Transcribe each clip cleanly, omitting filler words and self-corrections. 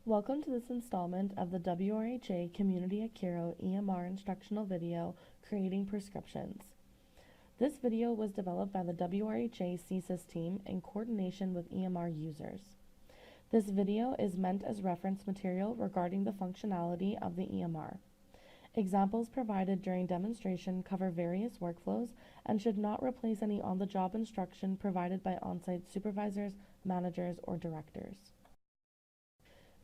Welcome to this installment of the WRHA Community EMR instructional video, Creating Prescriptions. This video was developed by the WRHA CSIS team in coordination with EMR users. This video is meant as reference material regarding the functionality of the EMR. Examples provided during demonstration cover various workflows and should not replace any on-the-job instruction provided by on-site supervisors, managers, or directors.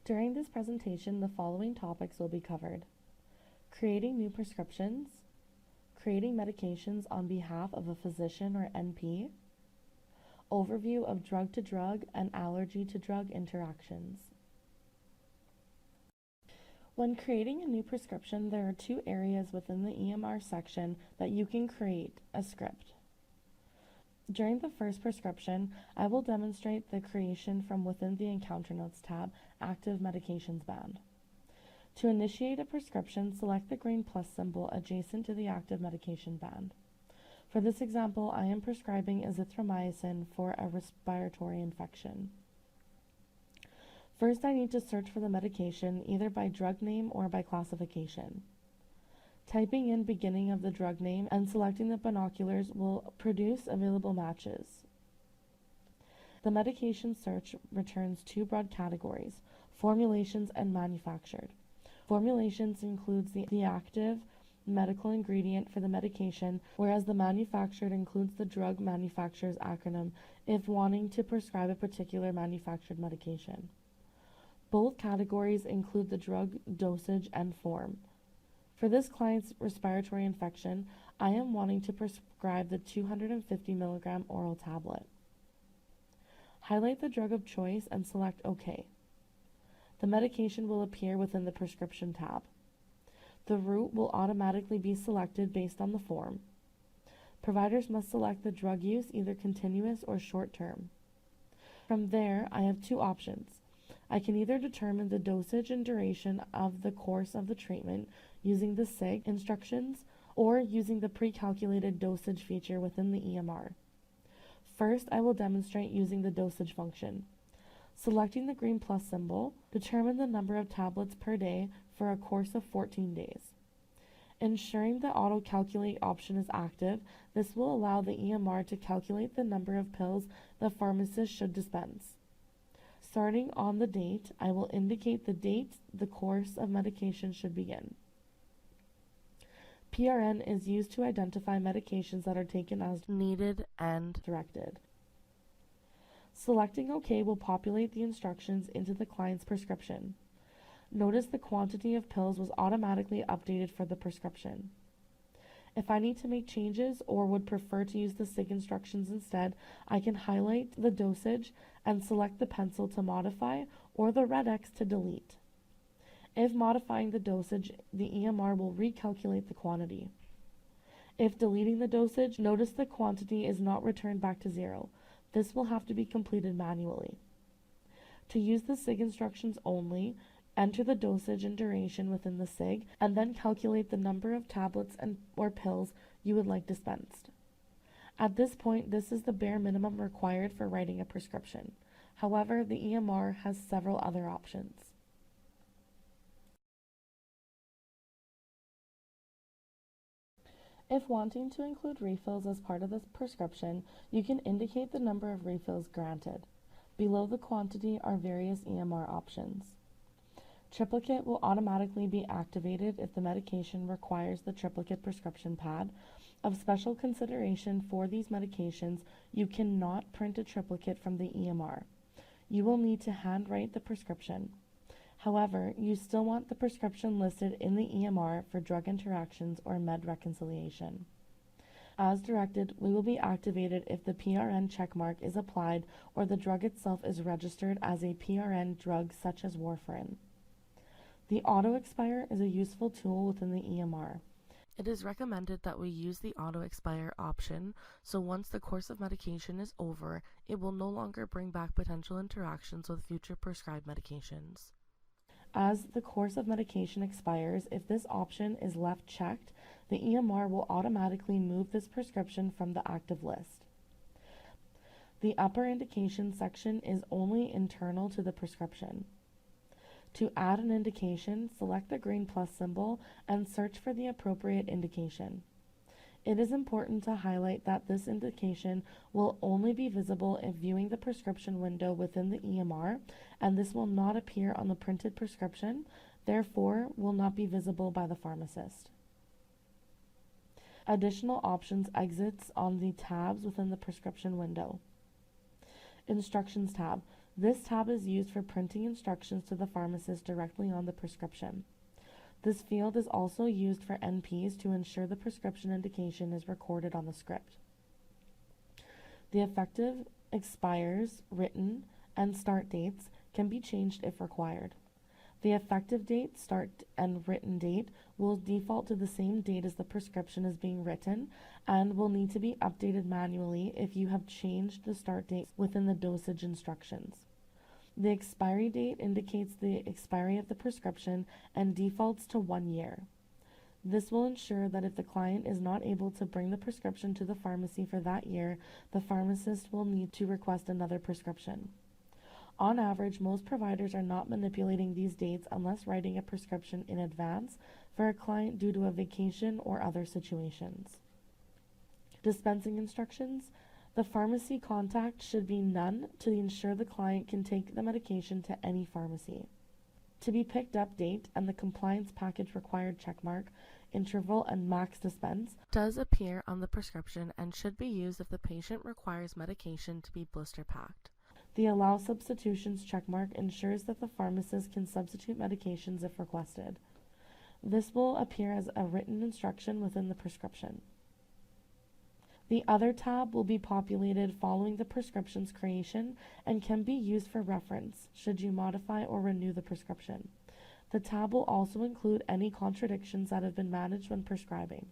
During this presentation, the following topics will be covered: creating new prescriptions, creating medications on behalf of a physician or NP, overview of drug-to-drug and allergy-to-drug interactions. When creating a new prescription, there are two areas within the EMR section that you can create a script. During the first prescription, I will demonstrate the creation from within the Encounter Notes tab, Active Medications band. To initiate a prescription, select the green plus symbol adjacent to the Active Medication band. For this example, I am prescribing azithromycin for a respiratory infection. First, I need to search for the medication either by drug name or by classification. Typing in beginning of the drug name and selecting the binoculars will produce available matches. The medication search returns two broad categories: formulations and manufactured. Formulations includes the active medical ingredient for the medication, whereas the manufactured includes the drug manufacturer's acronym if wanting to prescribe a particular manufactured medication. Both categories include the drug dosage and form. For this client's respiratory infection, I am wanting to prescribe the 250 mg oral tablet. Highlight the drug of choice and select OK. The medication will appear within the prescription tab. The route will automatically be selected based on the form. Providers must select the drug use, either continuous or short-term. From there, I have two options. I can either determine the dosage and duration of the course of the treatment using the SIG instructions or using the pre-calculated dosage feature within the EMR. First, I will demonstrate using the dosage function. Selecting the green plus symbol, determine the number of tablets per day for a course of 14 days. Ensuring the auto-calculate option is active, this will allow the EMR to calculate the number of pills the pharmacist should dispense. Starting on the date, I will indicate the date the course of medication should begin. PRN is used to identify medications that are taken as needed and directed. Selecting OK will populate the instructions into the client's prescription. Notice the quantity of pills was automatically updated for the prescription. If I need to make changes or would prefer to use the SIG instructions instead, I can highlight the dosage and select the pencil to modify or the red X to delete. If modifying the dosage, the EMR will recalculate the quantity. If deleting the dosage, notice the quantity is not returned back to zero. This will have to be completed manually. To use the SIG instructions only, enter the dosage and duration within the SIG, and then calculate the number of tablets or pills you would like dispensed. At this point, this is the bare minimum required for writing a prescription. However, the EMR has several other options. If wanting to include refills as part of this prescription, you can indicate the number of refills granted. Below the quantity are various EMR options. Triplicate will automatically be activated if the medication requires the triplicate prescription pad. Of special consideration for these medications, you cannot print a triplicate from the EMR. You will need to handwrite the prescription. However, you still want the prescription listed in the EMR for drug interactions or med reconciliation. As directed, we will be activated if the PRN checkmark is applied or the drug itself is registered as a PRN drug such as warfarin. The auto expire is a useful tool within the EMR. It is recommended that we use the auto expire option, so once the course of medication is over, it will no longer bring back potential interactions with future prescribed medications. As the course of medication expires, if this option is left checked, the EMR will automatically move this prescription from the active list. The upper indication section is only internal to the prescription. To add an indication, select the green plus symbol and search for the appropriate indication. It is important to highlight that this indication will only be visible if viewing the prescription window within the EMR, and this will not appear on the printed prescription, therefore will not be visible by the pharmacist. Additional options exits on the tabs within the prescription window. Instructions tab. This tab is used for printing instructions to the pharmacist directly on the prescription. This field is also used for NPs to ensure the prescription indication is recorded on the script. The effective, expires, written, and start dates can be changed if required. The effective date, start, and written date will default to the same date as the prescription is being written and will need to be updated manually if you have changed the start date within the dosage instructions. The expiry date indicates the expiry of the prescription and defaults to 1 year. This will ensure that if the client is not able to bring the prescription to the pharmacy for that year, the pharmacist will need to request another prescription. On average, most providers are not manipulating these dates unless writing a prescription in advance for a client due to a vacation or other situations. Dispensing instructions. The pharmacy contact should be none to ensure the client can take the medication to any pharmacy. To be picked up date and the compliance package required checkmark, interval, and max dispense does appear on the prescription and should be used if the patient requires medication to be blister packed. The allow substitutions checkmark ensures that the pharmacist can substitute medications if requested. This will appear as a written instruction within the prescription. The other tab will be populated following the prescription's creation and can be used for reference should you modify or renew the prescription. The tab will also include any contradictions that have been managed when prescribing.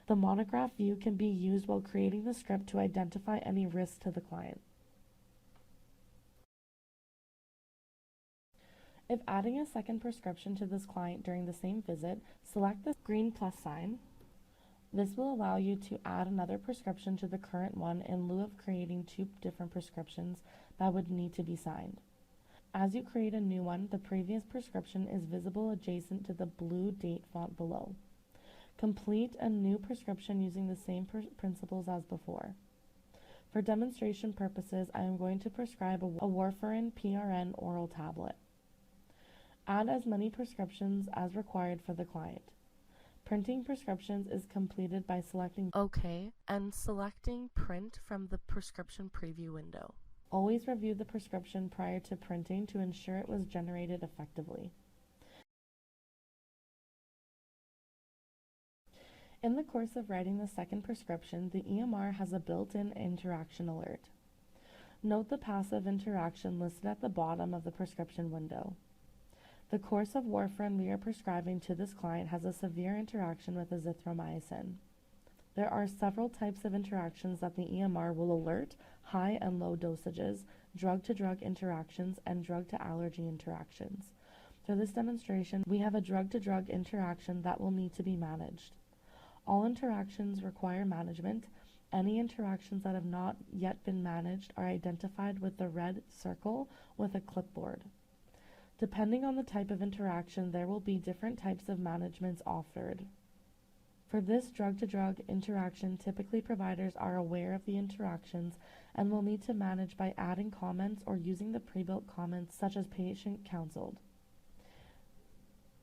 The monograph view can be used while creating the script to identify any risks to the client. If adding a second prescription to this client during the same visit, select the green plus sign. This will allow you to add another prescription to the current one in lieu of creating 2 different prescriptions that would need to be signed. As you create a new one, the previous prescription is visible adjacent to the blue date font below. Complete a new prescription using the same principles as before. For demonstration purposes, I am going to prescribe a warfarin PRN oral tablet. Add as many prescriptions as required for the client. Printing prescriptions is completed by selecting OK and selecting Print from the prescription preview window. Always review the prescription prior to printing to ensure it was generated effectively. In the course of writing the second prescription, the EMR has a built-in interaction alert. Note the passive interaction listed at the bottom of the prescription window. The course of warfarin we are prescribing to this client has a severe interaction with azithromycin. There are several types of interactions that the EMR will alert: high and low dosages, drug-to-drug interactions, and drug-to-allergy interactions. For this demonstration, we have a drug-to-drug interaction that will need to be managed. All interactions require management. Any interactions that have not yet been managed are identified with the red circle with a clipboard. Depending on the type of interaction, there will be different types of managements offered. For this drug-to-drug interaction, typically providers are aware of the interactions and will need to manage by adding comments or using the pre-built comments such as patient counseled.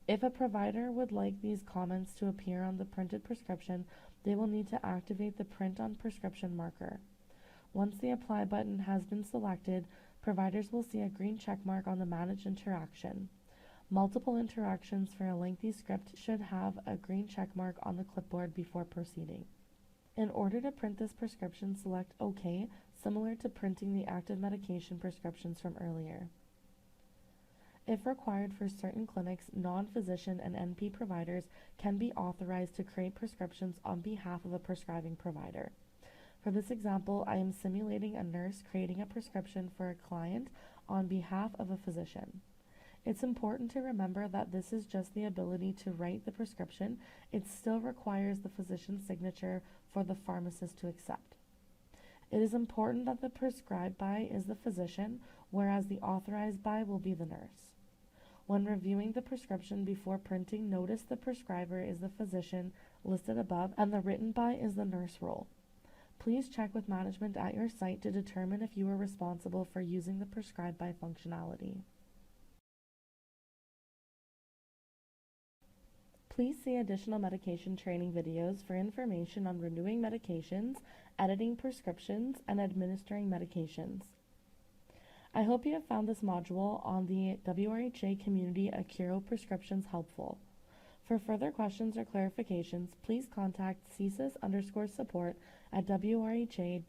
If a provider would like these comments to appear on the printed prescription, they will need to activate the Print on Prescription marker. Once the Apply button has been selected, providers will see a green check mark on the Manage interaction. Multiple interactions for a lengthy script should have a green check mark on the clipboard before proceeding. In order to print this prescription, select OK, similar to printing the active medication prescriptions from earlier. If required for certain clinics, non-physician and NP providers can be authorized to create prescriptions on behalf of a prescribing provider. For this example, I am simulating a nurse creating a prescription for a client on behalf of a physician. It's important to remember that this is just the ability to write the prescription. It still requires the physician's signature for the pharmacist to accept. It is important that the prescribed by is the physician, whereas the authorized by will be the nurse. When reviewing the prescription before printing, notice the prescriber is the physician listed above and the written by is the nurse role. Please check with management at your site to determine if you are responsible for using the prescribe by functionality. Please see additional medication training videos for information on renewing medications, editing prescriptions, and administering medications. I hope you have found this module on the WRHA Community Acuro prescriptions helpful. For further questions or clarifications, please contact CSIS_support at wrha.mb.ca.